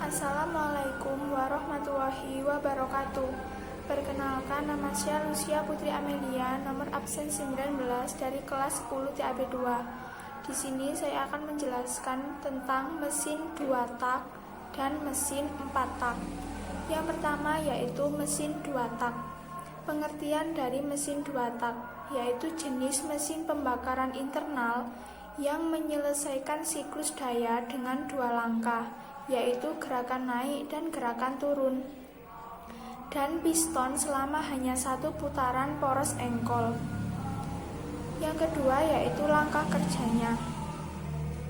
Assalamualaikum warahmatullahi wabarakatuh. Perkenalkan, nama saya Lucia Putri Amelia, nomor absen 19 dari kelas 10 TAB 2. Di sini saya akan menjelaskan tentang mesin 2 tak dan mesin 4 tak. Yang pertama yaitu mesin 2 tak. Pengertian dari mesin 2 tak yaitu jenis mesin pembakaran internal yang menyelesaikan siklus daya dengan 2 langkah, yaitu gerakan naik dan gerakan turun, dan piston selama hanya 1 putaran poros engkol. Yang kedua yaitu langkah kerjanya.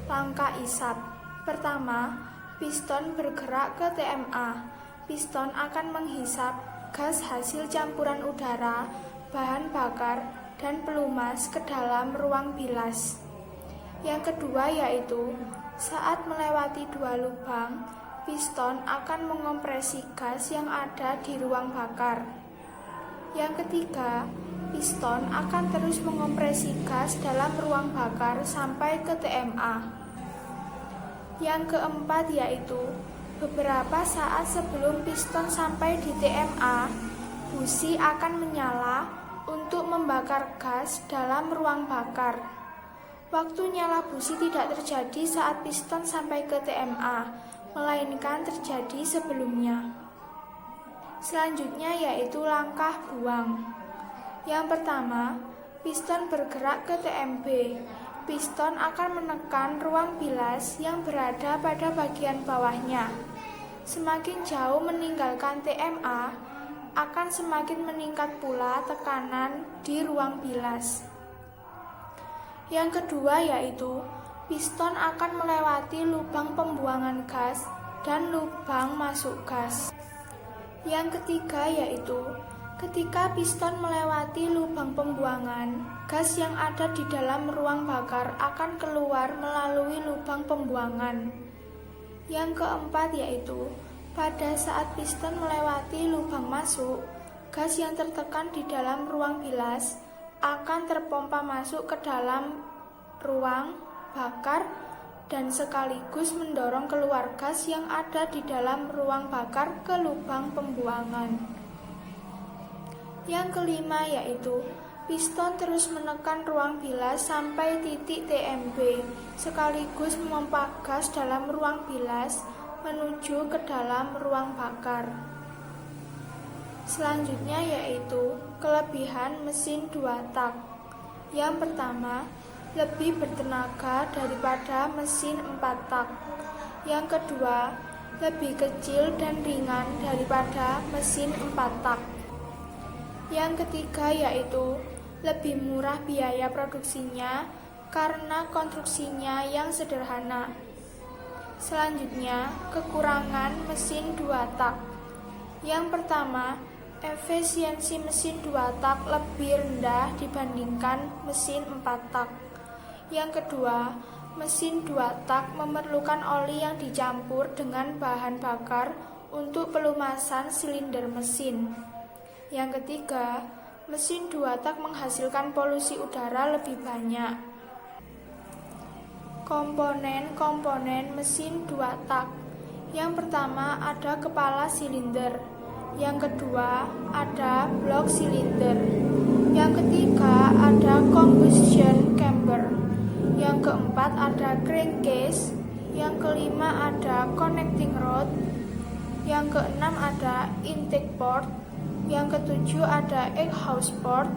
Langkah isap. Pertama, piston bergerak ke TMA. Piston akan menghisap gas hasil campuran udara, bahan bakar, dan pelumas ke dalam ruang bilas. Yang kedua yaitu saat melewati 2 lubang, piston akan mengompresi gas yang ada di ruang bakar. Yang ketiga, piston akan terus mengompresi gas dalam ruang bakar sampai ke TMA. Yang keempat yaitu beberapa saat sebelum piston sampai di TMA, busi akan menyala untuk membakar gas dalam ruang bakar. Waktu nyala busi tidak terjadi saat piston sampai ke TMA, melainkan terjadi sebelumnya. Selanjutnya yaitu langkah buang. Yang pertama, piston bergerak ke TMB. Piston akan menekan ruang bilas yang berada pada bagian bawahnya. Semakin jauh meninggalkan TMA, akan semakin meningkat pula tekanan di ruang bilas. Yang kedua yaitu piston akan melewati lubang pembuangan gas dan lubang masuk gas. Yang ketiga yaitu ketika piston melewati lubang pembuangan, gas yang ada di dalam ruang bakar akan keluar melalui lubang pembuangan. Yang keempat yaitu pada saat piston melewati lubang masuk, gas yang tertekan di dalam ruang bilas akan terpompa masuk ke dalam ruang bakar dan sekaligus mendorong keluar gas yang ada di dalam ruang bakar ke lubang pembuangan. Yang kelima yaitu piston terus menekan ruang bilas sampai titik TMB, sekaligus memompa gas dalam ruang bilas menuju ke dalam ruang bakar. Selanjutnya yaitu kelebihan mesin 2 tak. Yang pertama, lebih bertenaga daripada mesin 4 tak. Yang kedua, lebih kecil dan ringan daripada mesin 4 tak. Yang ketiga yaitu lebih murah biaya produksinya karena konstruksinya yang sederhana. Selanjutnya, kekurangan mesin 2 tak. Yang pertama, efisiensi mesin 2 tak lebih rendah dibandingkan mesin 4 tak. Yang kedua, mesin 2 tak memerlukan oli yang dicampur dengan bahan bakar untuk pelumasan silinder mesin. Yang ketiga, mesin 2 tak menghasilkan polusi udara lebih banyak. Komponen-komponen mesin 2 tak. Yang pertama ada kepala silinder. Yang kedua ada blok silinder. Yang ketiga ada combustion chamber. Yang keempat ada crankcase. Yang kelima ada connecting rod. Yang keenam ada intake port. Yang ketujuh ada exhaust port.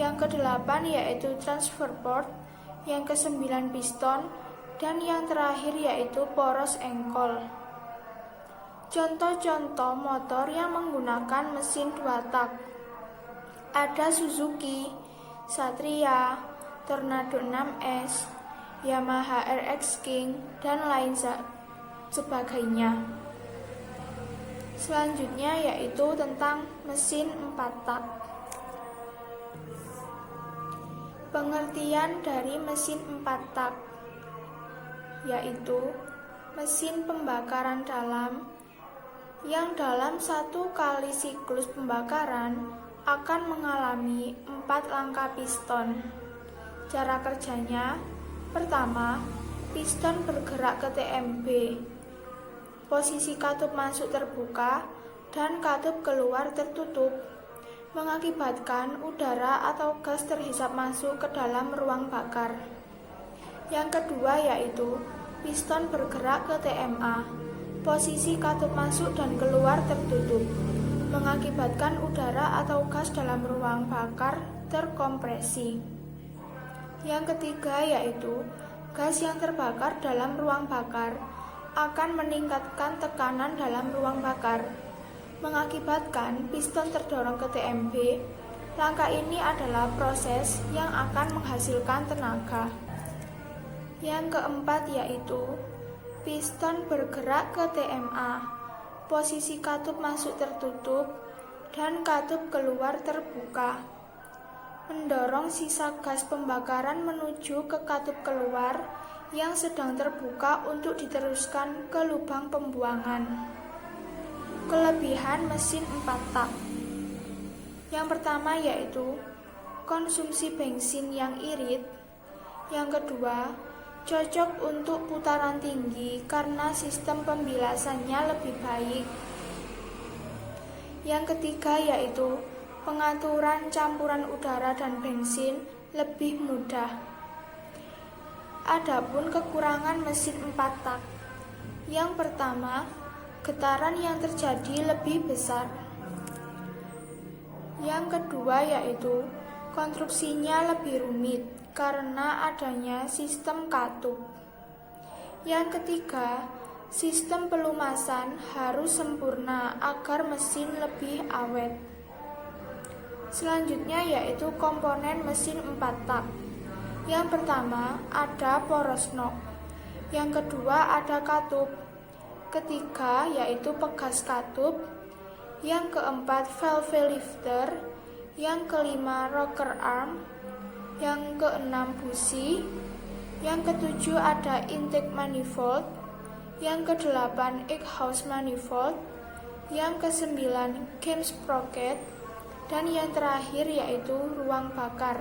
Yang kedelapan yaitu transfer port. Yang kesembilan piston. Dan yang terakhir yaitu poros engkol. Contoh-contoh motor yang menggunakan mesin 2 tak. Ada Suzuki, Satria, Tornado 6S, Yamaha RX King, dan lain sebagainya. Selanjutnya yaitu tentang mesin 4 tak. Pengertian dari mesin 4 tak yaitu mesin pembakaran dalam yang dalam 1 kali siklus pembakaran akan mengalami 4 langkah piston. Cara kerjanya, pertama, piston bergerak ke TMB. posisi katup masuk terbuka dan katup keluar tertutup, mengakibatkan udara atau gas terhisap masuk ke dalam ruang bakar. Yang kedua yaitu piston bergerak ke TMA, posisi katup masuk dan keluar tertutup, mengakibatkan udara atau gas dalam ruang bakar terkompresi. Yang ketiga yaitu gas yang terbakar dalam ruang bakar akan meningkatkan tekanan dalam ruang bakar, mengakibatkan piston terdorong ke TMB. Langkah ini adalah proses yang akan menghasilkan tenaga. Yang keempat yaitu piston bergerak ke TMA, posisi katup masuk tertutup dan katup keluar terbuka, mendorong sisa gas pembakaran menuju ke katup keluar yang sedang terbuka untuk diteruskan ke lubang pembuangan. Kelebihan mesin 4 tak. Yang pertama yaitu konsumsi bensin yang irit. Yang kedua, cocok untuk putaran tinggi karena sistem pembilasannya lebih baik. Yang ketiga yaitu pengaturan campuran udara dan bensin lebih mudah. Adapun kekurangan mesin 4 tak. Yang pertama, getaran yang terjadi lebih besar. Yang kedua yaitu konstruksinya lebih rumit karena adanya sistem katup. Yang ketiga, sistem pelumasan harus sempurna agar mesin lebih awet. Selanjutnya yaitu komponen mesin 4 tak. Yang pertama ada poros nok. Yang kedua ada katup. Ketiga yaitu pegas katup. Yang keempat valve lifter. Yang kelima rocker arm. Yang keenam busi. Yang ketujuh ada intake manifold. Yang kedelapan exhaust manifold. Yang kesembilan cam sprocket. Dan yang terakhir yaitu ruang bakar.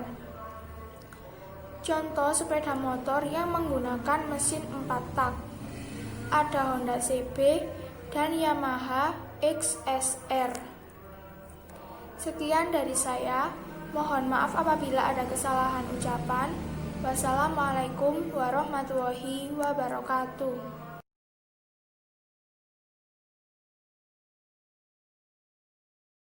Contoh sepeda motor yang menggunakan mesin 4 tak. Ada Honda CB dan Yamaha XSR. Sekian dari saya. Mohon maaf apabila ada kesalahan ucapan. Wassalamualaikum warahmatullahi wabarakatuh.